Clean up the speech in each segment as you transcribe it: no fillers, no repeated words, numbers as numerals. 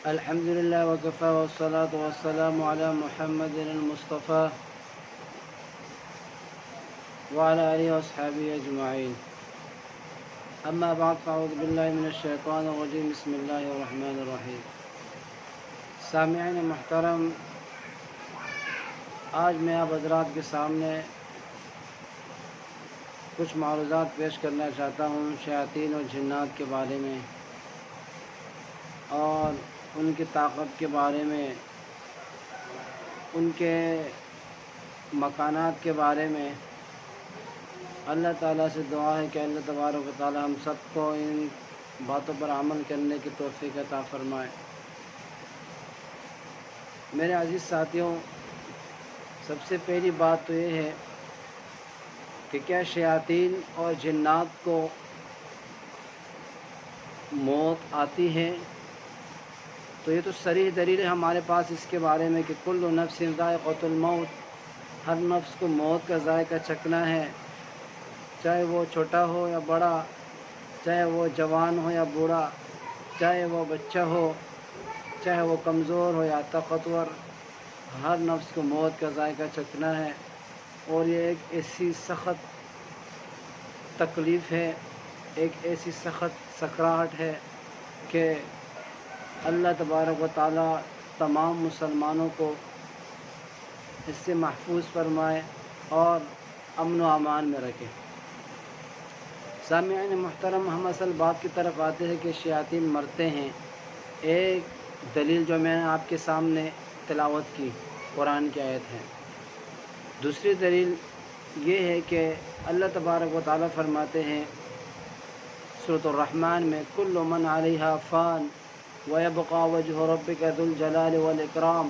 الحمد لله وكفى والصلاة والسلام على محمد المصطفى وعلى آله وأصحابه أجمعين. أما بعد فأعوذ بالله من الشيطان الرجيم. بسم الله الرحمن الرحیم. سامعین محترم، آج میں آپ حضرات کے سامنے کچھ معروضات پیش کرنا چاہتا ہوں شیاطین اور جنات کے بارے میں اور ان کی طاقت کے بارے میں، ان کے مکانات کے بارے میں. اللہ تعالیٰ سے دعا ہے کہ اللہ تبارک و تعالیٰ ہم سب کو ان باتوں پر عمل کرنے کی توفیق عطا فرمائے. میرے عزیز ساتھیوں، سب سے پہلی بات تو یہ ہے کہ کیا شیاطین اور جنات کو موت آتی ہے؟ تو یہ تو صریح دلیل ہے ہمارے پاس اس کے بارے میں کہ کل نفس ذائقۃ الموت، ہر نفس کو موت کا ذائقہ چکھنا ہے، چاہے وہ چھوٹا ہو یا بڑا، چاہے وہ جوان ہو یا بوڑھا، چاہے وہ بچہ ہو، چاہے وہ کمزور ہو یا طاقتور، ہر نفس کو موت کا ذائقہ چکھنا ہے. اور یہ ایک ایسی سخت تکلیف ہے، ایک ایسی سخت سکراہٹ ہے کہ اللہ تبارک و تعالیٰ تمام مسلمانوں کو اس سے محفوظ فرمائے اور امن و امان میں رکھے. سامعین محترم، ہم اصل بات کی طرف آتے ہیں کہ شیاطین مرتے ہیں. ایک دلیل جو میں نے آپ کے سامنے تلاوت کی قرآن کی آیت ہے. دوسری دلیل یہ ہے کہ اللہ تبارک و تعالیٰ فرماتے ہیں سورۃ الرحمن میں کل من علیہا فان وَيَبْقَى وَجْهُ رَبِّكَ ذُو الْجَلَالِ وَالْإِكْرَامِ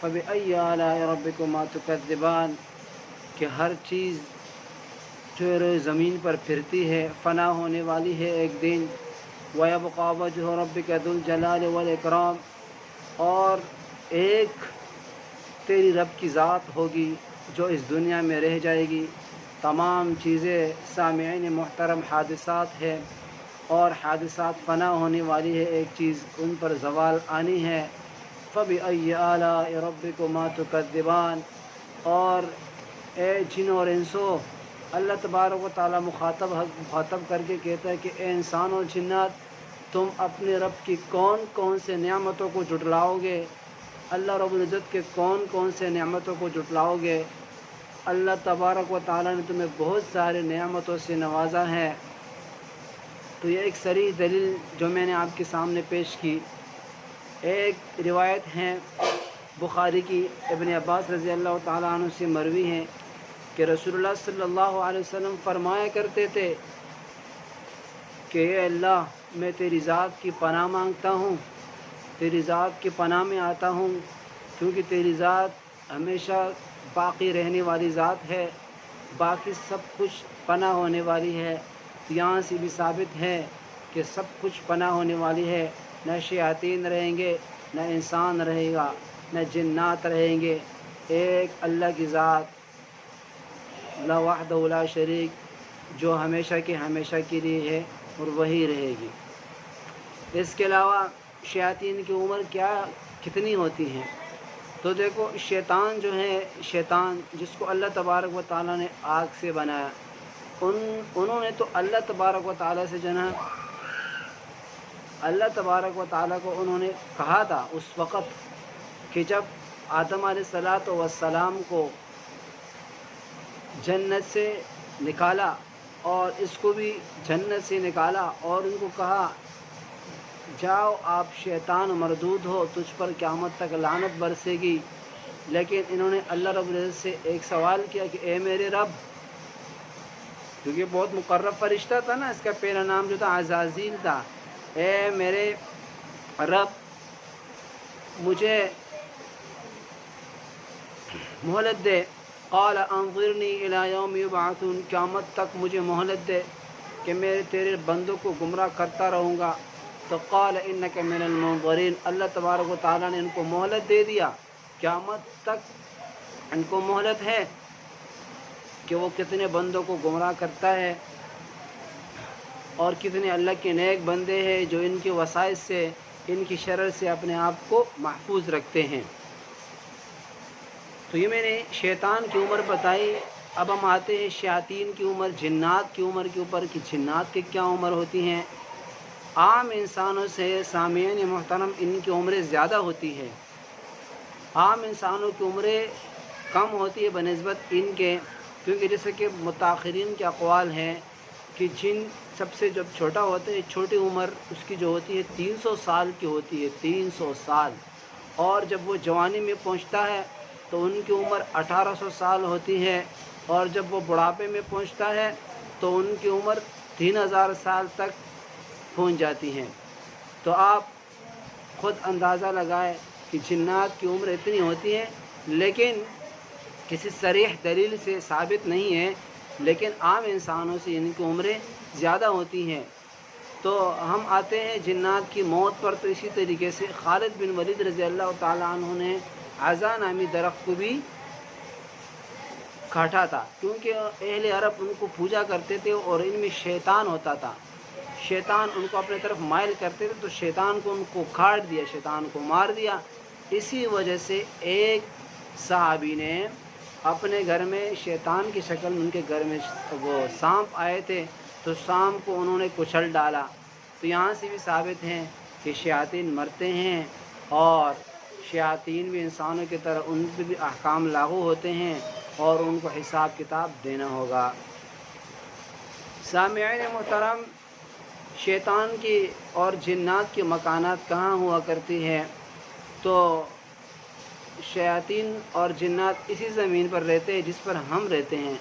فَبِأَيِّ آلَاءِ رَبِّكُمَا تُكَذِّبَانِ، کہ ہر چیز جو روئے زمین پر پھرتی ہے فنا ہونے والی ہے ایک دن. وَيَبْقَى وَجْهُ رَبِّكَ ذُو الْجَلَالِ وَالْإِكْرَامِ، اور ایک تیری رب کی ذات ہوگی جو اس دنیا میں رہ جائے گی. تمام چیزیں سامعین محترم حادثات ہیں، اور حادثات فنا ہونے والی ہے، ایک چیز ان پر زوال آنی ہے. فَبِأَيِّ آلَاءِ رَبِّكُمَا تُكَذِّبَانِ، اور اے جن اور انسو، اللہ تبارک و تعالیٰ مخاطب کر کے کہتا ہے کہ اے انسان اور جنات، تم اپنے رب کی کون کون سے نعمتوں کو جھٹلاؤ گے؟ اللہ رب العزت کے کون کون سے نعمتوں کو جھٹلاؤ گے؟ اللہ تبارک و تعالیٰ نے تمہیں بہت سارے نعمتوں سے نوازا ہے. تو یہ ایک صریح دلیل جو میں نے آپ کے سامنے پیش کی. ایک روایت ہے بخاری کی، ابن عباس رضی اللہ تعالیٰ عنہ سے مروی ہے کہ رسول اللہ صلی اللہ علیہ وسلم فرمایا کرتے تھے کہ اے اللہ، میں تیری ذات کی پناہ مانگتا ہوں، تیری ذات کی پناہ میں آتا ہوں، کیونکہ تیری ذات ہمیشہ باقی رہنے والی ذات ہے، باقی سب کچھ پناہ ہونے والی ہے. یہاں سے بھی ثابت ہے کہ سب کچھ پناہ ہونے والی ہے. نہ شیاطین رہیں گے، نہ انسان رہے گا، نہ جنات رہیں گے. ایک اللہ کی ذات لا وحدہ لا شریک، جو ہمیشہ کے ہمیشہ کے لیے ہے اور وہی رہے گی. اس کے علاوہ شیاطین کی عمر کتنی ہوتی ہے؟ تو دیکھو، شیطان جو ہے، شیطان جس کو اللہ تبارک و تعالیٰ نے آگ سے بنایا، انہوں نے تو اللہ تبارک و تعالیٰ سے جناب اللہ تبارک و تعالیٰ کو انہوں نے کہا تھا اس وقت کہ جب آدم علیہ السلام کو جنت سے نکالا اور اس کو بھی جنت سے نکالا اور ان کو کہا جاؤ آپ شیطان مردود ہو، تجھ پر قیامت تک لعنت برسے گی. لیکن انہوں نے اللہ رب العزت سے ایک سوال کیا کہ اے میرے رب، کیونکہ بہت مقرب فرشتہ تھا نا، اس کا پہلا نام جو تھا عزازیل تھا. اے میرے رب، مجھے مہلت دے. قال انظرنی الی یوم یبعثون، قیامت تک مجھے مہلت دے کہ میں تیرے بندوں کو گمراہ کرتا رہوں گا. تو قال انک من المنظرین، اللہ تبارک و تعالیٰ نے ان کو مہلت دے دیا، قیامت تک ان کو مہلت ہے کہ وہ کتنے بندوں کو گمراہ کرتا ہے اور کتنے اللہ کے نیک بندے ہیں جو ان کے وسائل سے ان کی شرر سے اپنے آپ کو محفوظ رکھتے ہیں۔ تو یہ میں نے شیطان کی عمر بتائی۔ اب ہم آتے ہیں شیاطین کی عمر، جنات کی عمر کے اوپر کہ جنات کی کیا عمر ہوتی ہیں۔ عام انسانوں سے سامعین محترم ان کی عمریں زیادہ ہوتی ہے۔ عام انسانوں کی عمریں کم ہوتی ہے بنسبت ان کے، کیونکہ جیسے کہ متاخرین کے اقوال ہیں کہ جن سب سے جب چھوٹا ہوتا ہے چھوٹی عمر اس کی جو ہوتی ہے 300 سال کی ہوتی ہے، 300 سال، اور جب وہ جوانی میں پہنچتا ہے تو ان کی عمر 1800 سال ہوتی ہے، اور جب وہ بڑھاپے میں پہنچتا ہے تو ان کی عمر 3000 سال تک پہنچ جاتی ہیں۔ تو آپ خود اندازہ لگائیں کہ جنات کی عمر اتنی ہوتی ہے، لیکن کسی صریح دلیل سے ثابت نہیں ہے، لیکن عام انسانوں سے ان کی عمریں زیادہ ہوتی ہیں۔ تو ہم آتے ہیں جنات کی موت پر، تو اسی طریقے سے خالد بن ولید رضی اللہ تعالیٰ عنہ نے عزا نامی درخت کو بھی کاٹا تھا، کیونکہ اہل عرب ان کو پوجا کرتے تھے اور ان میں شیطان ہوتا تھا، شیطان ان کو اپنے طرف مائل کرتے تھے، تو شیطان کو ان کو کاٹ دیا، شیطان کو مار دیا۔ اسی وجہ سے ایک صحابی نے اپنے گھر میں شیطان کی شکل میں، ان کے گھر میں وہ سانپ آئے تھے، تو سانپ کو انہوں نے کچل ڈالا۔ تو یہاں سے بھی ثابت ہیں کہ شیاطین مرتے ہیں، اور شیاطین بھی انسانوں کی طرح ان پہ بھی احکام لاگو ہوتے ہیں، اور ان کو حساب کتاب دینا ہوگا۔ سامعین محترم، شیطان کی اور جنات کی مکانات کہاں ہوا کرتی ہے؟ تو شیاطین اور جنات اسی زمین پر رہتے ہیں جس پر ہم رہتے ہیں،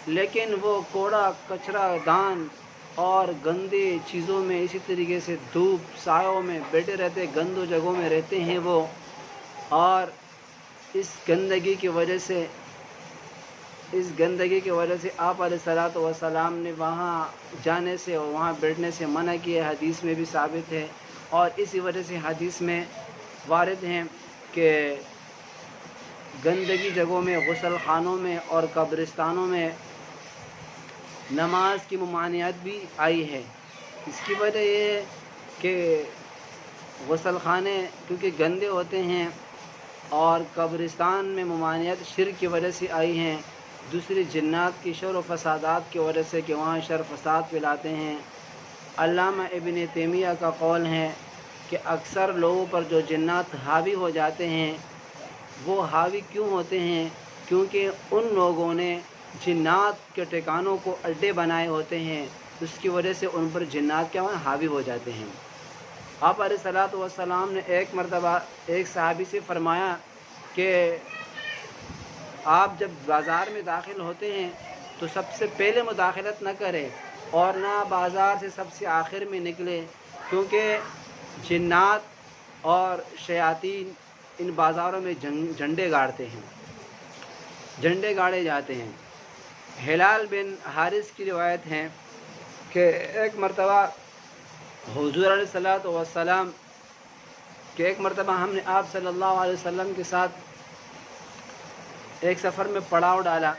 لیکن وہ کوڑا کچرا دان اور گندی چیزوں میں، اسی طریقے سے دھوپ سایوں میں بیٹھے رہتے، گندو جگہوں میں رہتے ہیں وہ، اور اس گندگی کی وجہ سے آپ علیہ الصلوۃ والسلام نے وہاں جانے سے اور وہاں بیٹھنے سے منع کیا، حدیث میں بھی ثابت ہے۔ اور اسی وجہ سے حدیث میں وارد ہیں کہ گندگی جگہوں میں، غسل خانوں میں اور قبرستانوں میں نماز کی ممانعت بھی آئی ہے۔ اس کی وجہ یہ ہے کہ غسل خانے کیونکہ گندے ہوتے ہیں، اور قبرستان میں ممانعت شرک کی وجہ سے آئی ہیں، دوسری جنات کی شر و فسادات کی وجہ سے کہ وہاں شر فساد پھیلاتے ہیں۔ علامہ ابن تیمیہ کا قول ہے کہ اکثر لوگوں پر جو جنات حاوی ہو جاتے ہیں، وہ حاوی کیوں ہوتے ہیں؟ کیونکہ ان لوگوں نے جنات کے ٹھکانوں کو اڈے بنائے ہوتے ہیں، اس کی وجہ سے ان پر جنات کیا حاوی ہو جاتے ہیں۔ آپ علیہ الصلوۃ والسلام نے ایک مرتبہ ایک صحابی سے فرمایا کہ آپ جب بازار میں داخل ہوتے ہیں تو سب سے پہلے مداخلت نہ کریں، اور نہ بازار سے سب سے آخر میں نکلے، کیونکہ جنات اور شیاطین ان بازاروں میں جھنڈے گاڑتے ہیں، جھنڈے گاڑے جاتے ہیں۔ ہلال بن حارث کی روایت ہے کہ ایک مرتبہ حضور علیہ الصلوۃ والسلام کہ ایک مرتبہ ہم نے آپ صلی اللہ علیہ وسلم کے ساتھ ایک سفر میں پڑاؤ ڈالا،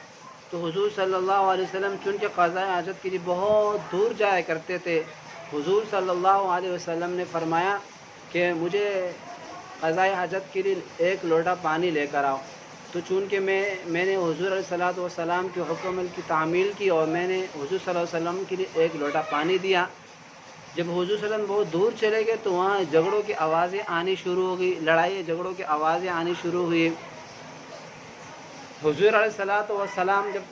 تو حضور صلی اللہ علیہ وسلم چونکہ قضاء حاجت کے لیے بہت دور جایا کرتے تھے، حضور صلی اللہ علیہ وسلم نے فرمایا کہ مجھے قضاء حاجت کے لیے ایک لوٹا پانی لے کر آؤ۔ تو چونکہ میں نے حضور علیہ الصلوۃ والسلام کے حکم کی تعمیل کی، اور میں نے حضور صلی اللہ علیہ وسلم کے لیے ایک لوٹا پانی دیا۔ جب حضور صلی اللہ علیہ وسلم بہت دور چلے گئے تو وہاں جھگڑوں کی آوازیں آنی شروع ہو گئی، لڑائی جھگڑوں کی آوازیں آنی شروع ہوئی۔ حضور علیہ الصلوۃ والسلام جب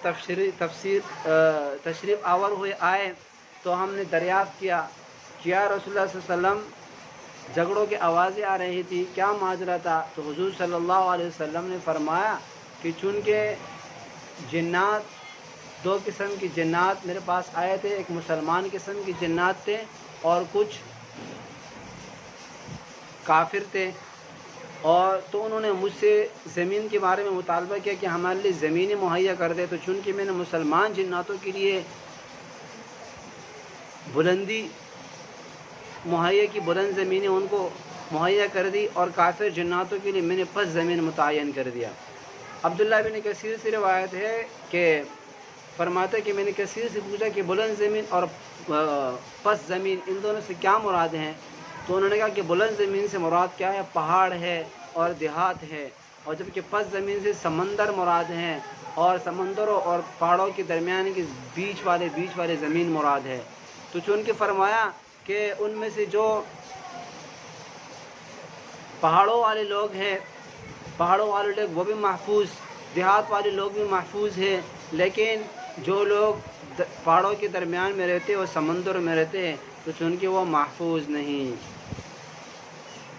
تشریف آور ہوئے آئے تو ہم نے دریافت کیا کہ یا رسول اللہ صلی اللہ علیہ وسلم جھگڑوں کی آوازیں آ رہی تھی، کیا ماجرا تھا؟ تو حضور صلی اللہ علیہ وسلم نے فرمایا کہ چونکہ جنات دو قسم کی جنات میرے پاس آئے تھے، ایک مسلمان قسم کی جنات تھے اور کچھ کافر تھے، اور تو انہوں نے مجھ سے زمین کے بارے میں مطالبہ کیا کہ ہمارے لیے زمینیں مہیا کر دے۔ تو چونکہ میں نے مسلمان جناتوں کے لیے بلندی مہیا کی، بلند زمینیں ان کو مہیا کر دی، اور کافر جناتوں کے لیے میں نے پس زمین متعین کر دیا۔ عبداللہ بن کثیر سے روایت ہے کہ فرماتا ہے کہ میں نے کثیر سے پوچھا کہ بلند زمین اور پس زمین ان دونوں سے کیا مراد ہیں؟ تو انہوں نے کہا کہ بلند زمین سے مراد کیا ہے؟ پہاڑ ہے اور دیہات ہے، اور جبکہ پست زمین سے سمندر مراد ہیں، اور سمندروں اور پہاڑوں کے درمیان کی بیچ والے زمین مراد ہے۔ تو چونکہ فرمایا کہ ان میں سے جو پہاڑوں والے لوگ ہیں، پہاڑوں والے لوگ وہ بھی محفوظ، دیہات والے لوگ بھی محفوظ ہیں، لیکن جو لوگ پہاڑوں کے درمیان میں رہتے ہیں اور سمندر میں رہتے ہیں تو چونکہ وہ محفوظ نہیں۔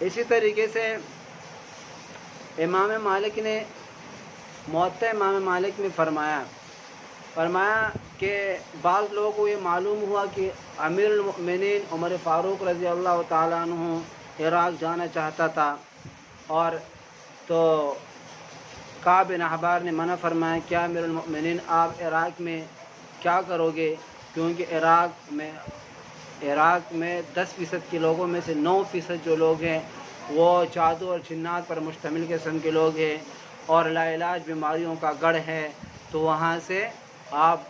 اسی طریقے سے امام مالک نے موطا امام مالک میں فرمایا کہ بعض لوگوں کو یہ معلوم ہوا کہ امیر المؤمنین عمر فاروق رضی اللہ تعالیٰ عنہ عراق جانا چاہتا تھا، اور تو کعب بن احبار نے منع فرمایا، کیا امیر المؤمنین آپ عراق میں کیا کرو گے؟ کیونکہ عراق میں 10% کے لوگوں میں سے 9% جو لوگ ہیں وہ جادو اور جنات پر مشتمل قسم کے لوگ ہیں، اور لا علاج بیماریوں کا گڑھ ہے، تو وہاں سے آپ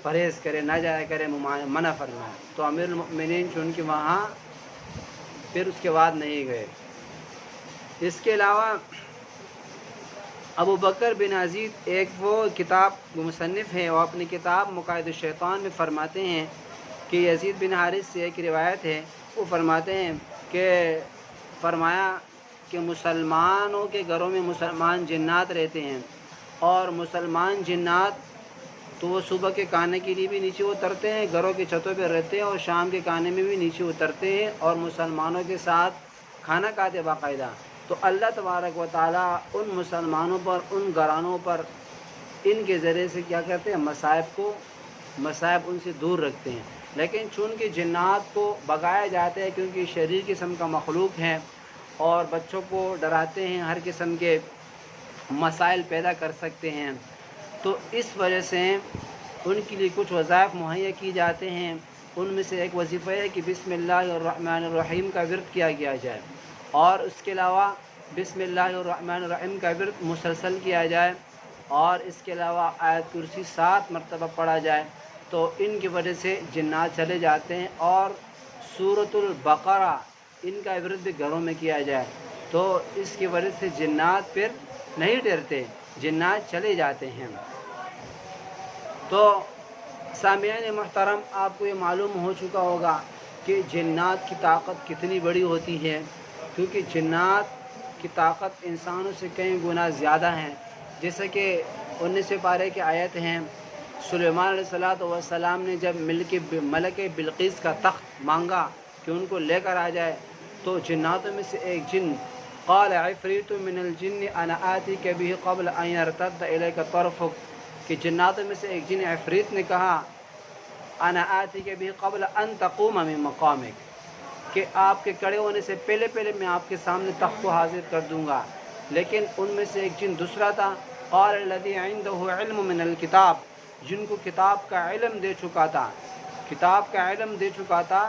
پرہیز کریں، نہ جایا کریں، منع فرمایا۔ تو امیر المؤمنین چونکہ وہاں پھر اس کے بعد نہیں گئے۔ اس کے علاوہ ابو بکر بن عزیز ایک وہ کتاب مصنف ہیں، وہ اپنی کتاب مقاید الشیطان میں فرماتے ہیں کہ یزید بن حارث سے ایک روایت ہے، وہ فرماتے ہیں کہ فرمایا کہ مسلمانوں کے گھروں میں مسلمان جنات رہتے ہیں، اور مسلمان جنات تو وہ صبح کے کھانے کے لیے بھی نیچے اترتے ہیں، گھروں کی چھتوں پہ رہتے ہیں، اور شام کے کھانے میں بھی نیچے اترتے ہیں اور مسلمانوں کے ساتھ کھانا کھاتے باقاعدہ۔ تو اللہ تبارک و تعالیٰ ان مسلمانوں پر، ان گھرانوں پر ان کے ذریعے سے کیا کرتے ہیں؟ مصائب ان سے دور رکھتے ہیں۔ لیکن چونکہ جنات کو بگایا جاتا ہے کیونکہ شریر قسم کا مخلوق ہے، اور بچوں کو ڈراتے ہیں، ہر قسم کے مسائل پیدا کر سکتے ہیں، تو اس وجہ سے ان کے لیے کچھ وظائف مہیا کی جاتے ہیں۔ ان میں سے ایک وظیفہ ہے کہ بسم اللہ الرحمن الرحیم کا ورد کیا جائے، اور اس کے علاوہ بسم اللہ الرحمن الرحیم کا ورد مسلسل کیا جائے، اور اس کے علاوہ آیت کرسی 7 مرتبہ پڑھا جائے، تو ان کی وجہ سے جنات چلے جاتے ہیں۔ اور سورۃ البقرہ ان کا ورد بھی گھروں میں کیا جائے، تو اس کی وجہ سے جنات پھر نہیں ڈرتے، جنات چلے جاتے ہیں۔ تو سامعین محترم، آپ کو یہ معلوم ہو چکا ہوگا کہ جنات کی طاقت کتنی بڑی ہوتی ہے، کیونکہ جنات کی طاقت انسانوں سے کئی گنا زیادہ ہیں۔ جیسے کہ 19 پارے کی آیت ہیں، سلیمان علیہ السلام نے جب ملک بلقیس کا تخت مانگا کہ ان کو لے کر آ جائے، تو جناتوں میں سے ایک جن قال عفریت من الجن انا آتیک بہ قبل ان یرتد الیک طرفک، کہ جناتوں میں سے ایک جن عفریت نے کہا انا آتیک بہ قبل ان تقوم من مقامک، کہ آپ کے کھڑے ہونے سے پہلے میں آپ کے سامنے تخت کو حاضر کر دوں گا۔ لیکن ان میں سے ایک جن دوسرا تھا، قال الذی عنده علم من الکتاب، جن کو کتاب کا علم دے چکا تھا،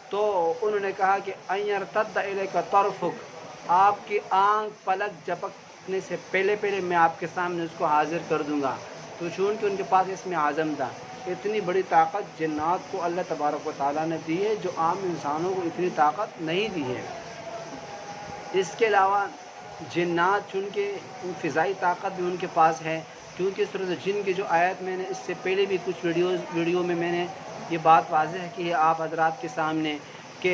تو انہوں نے کہا کہ ان یرتد الیک طرفک، آپ کی آنکھ پلک جھپکنے سے پہلے میں آپ کے سامنے اس کو حاضر کر دوں گا۔ تو چونکہ ان کے پاس اس میں عزم تھا۔ اتنی بڑی طاقت جنات کو اللہ تبارک و تعالیٰ نے دی ہے، جو عام انسانوں کو اتنی طاقت نہیں دی ہے۔ اس کے علاوہ جنات چونکہ فضائی طاقت بھی ان کے پاس ہے، کیونکہ سورۃ جن کی جو آیت میں نے اس سے پہلے بھی کچھ ویڈیو میں نے یہ بات واضح کی ہے آپ حضرات کے سامنے، کہ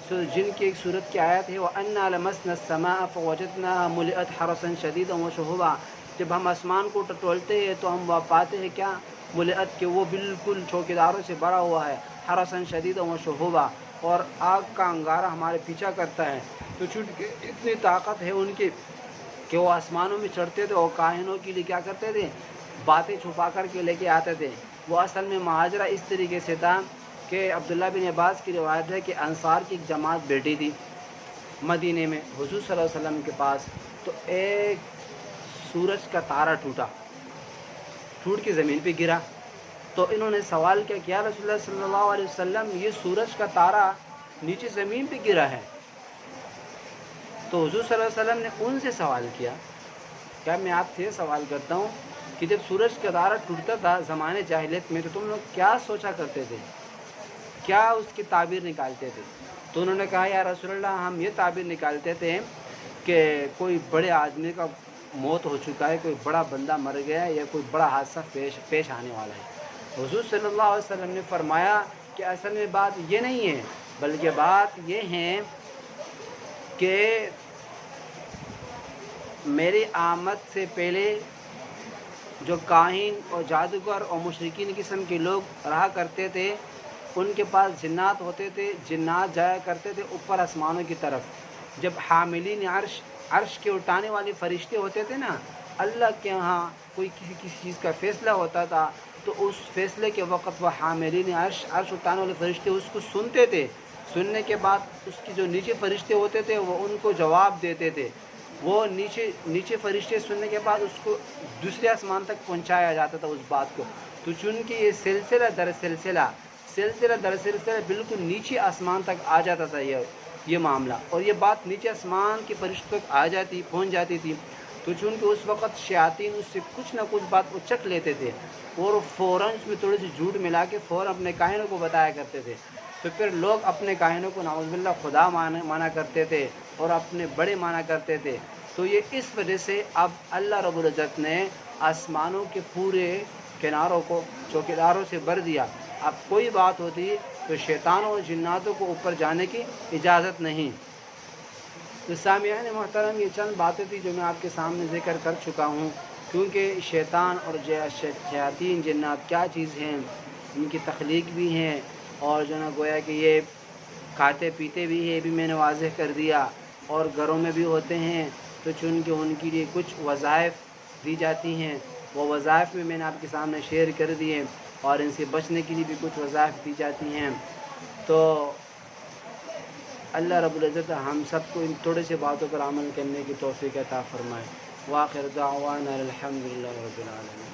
سورۃ جن کی ایک صورت کی آیت ہے وَأَنَّا لَمَسْنَا السَّمَاءَ فَوَجَدْنَاهَا مُلِئَتْ حَرَسًا شَدِيدًا وَشُهُبًا، جب ہم آسمان کو ٹٹولتے ہیں تو ہم پاتے ہیں کیا؟ ملئت، کہ وہ بالکل چوکیداروں سے بھرا ہوا ہے، حرسًا شدیدا وشہبا، اور آگ کا انگارہ ہمارے پیچھا کرتا ہے۔ تو چونکہ اتنی طاقت ہے ان کی کہ وہ آسمانوں میں چڑھتے تھے اور کاہنوں کے لیے کیا کرتے تھے؟ باتیں چھپا کر کے لے کے آتے تھے۔ وہ اصل میں مہاجرہ اس طریقے سے تھا کہ عبداللہ بن عباس کی روایت ہے کہ انصار کی ایک جماعت بیٹھی تھی مدینے میں حضور صلی اللہ علیہ وسلم کے پاس، تو ایک سورج کا تارا ٹوٹ کے زمین پہ گرا، تو انہوں نے سوال کیا کہ یا رسول اللہ صلی اللہ علیہ وسلم، یہ سورج کا تارا نیچے زمین پہ گرا ہے۔ تو حضور صلی اللہ علیہ وسلم نے ان سے سوال کیا، کیا میں آپ سے سوال کرتا ہوں کہ جب سورج کا تارا ٹوٹتا تھا زمانے جاہلیت میں، تو تم لوگ کیا سوچا کرتے تھے، کیا اس کی تعبیر نکالتے تھے؟ تو انہوں نے کہا یا رسول اللہ ہم یہ تعبیر نکالتے تھے کہ کوئی بڑے آدمی کا موت ہو چکا ہے، کوئی بڑا بندہ مر گیا ہے یا کوئی بڑا حادثہ پیش آنے والا ہے۔ حضور صلی اللہ علیہ وسلم نے فرمایا کہ اصل میں بات یہ نہیں ہے، بلکہ بات یہ ہے کہ میری آمد سے پہلے جو کاہن اور جادوگر اور مشرکین قسم کے لوگ رہا کرتے تھے، ان کے پاس جنات ہوتے تھے، جنات جایا کرتے تھے اوپر آسمانوں کی طرف۔ جب حاملین عرش کے اٹھانے والے فرشتے ہوتے تھے نا، اللہ کے ہاں کوئی کسی چیز کا فیصلہ ہوتا تھا تو اس فیصلے کے وقت وہ حاملین عرش اٹھانے والے فرشتے اس کو سنتے تھے۔ سننے کے بعد اس کی جو نیچے فرشتے ہوتے تھے وہ ان کو جواب دیتے تھے۔ وہ نیچے فرشتے سننے کے بعد اس کو دوسرے آسمان تک پہنچایا جاتا تھا اس بات کو۔ تو چونکہ یہ سلسلہ در سلسلہ بالکل نیچے آسمان تک آ جاتا تھا یہ معاملہ، اور یہ بات نیچے آسمان کے فرشتوں تک پہنچ جاتی تھی۔ تو چونکہ اس وقت شیاطین اس سے کچھ نہ کچھ بات وہ چکھ لیتے تھے اور فوراً اس میں تھوڑی سی جھوٹ ملا کے فوراً اپنے کاہنوں کو بتایا کرتے تھے۔ تو پھر لوگ اپنے کاہنوں کو نعوذ باللہ خدا مانا کرتے تھے اور اپنے بڑے مانا کرتے تھے۔ تو یہ اس وجہ سے اب اللہ رب العزت نے آسمانوں کے پورے کناروں کو چوکیداروں سے بھر دیا۔ اب کوئی بات ہوتی تو شیطانوں اور جناتوں کو اوپر جانے کی اجازت نہیں۔ تو سامعین محترم، یہ چند باتیں تھی جو میں آپ کے سامنے ذکر کر چکا ہوں، کیونکہ شیطان اور شیاطین جنات کیا چیز ہیں، ان کی تخلیق بھی ہیں اور جو نا گویا کہ یہ کھاتے پیتے بھی ہیں، بھی میں نے واضح کر دیا، اور گھروں میں بھی ہوتے ہیں۔ تو چونکہ ان کے لیے کچھ وظائف دی جاتی ہیں، وہ وظائف بھی میں نے آپ کے سامنے شیئر کر دیے، اور ان سے بچنے کے لیے بھی کچھ وظائف دی جاتی ہیں۔ تو اللہ رب العزت ہم سب کو ان تھوڑے سے باتوں پر عمل کرنے کی توفیق عطا فرمائے۔ وآخر دعوانا الحمدللہ رب العالمین۔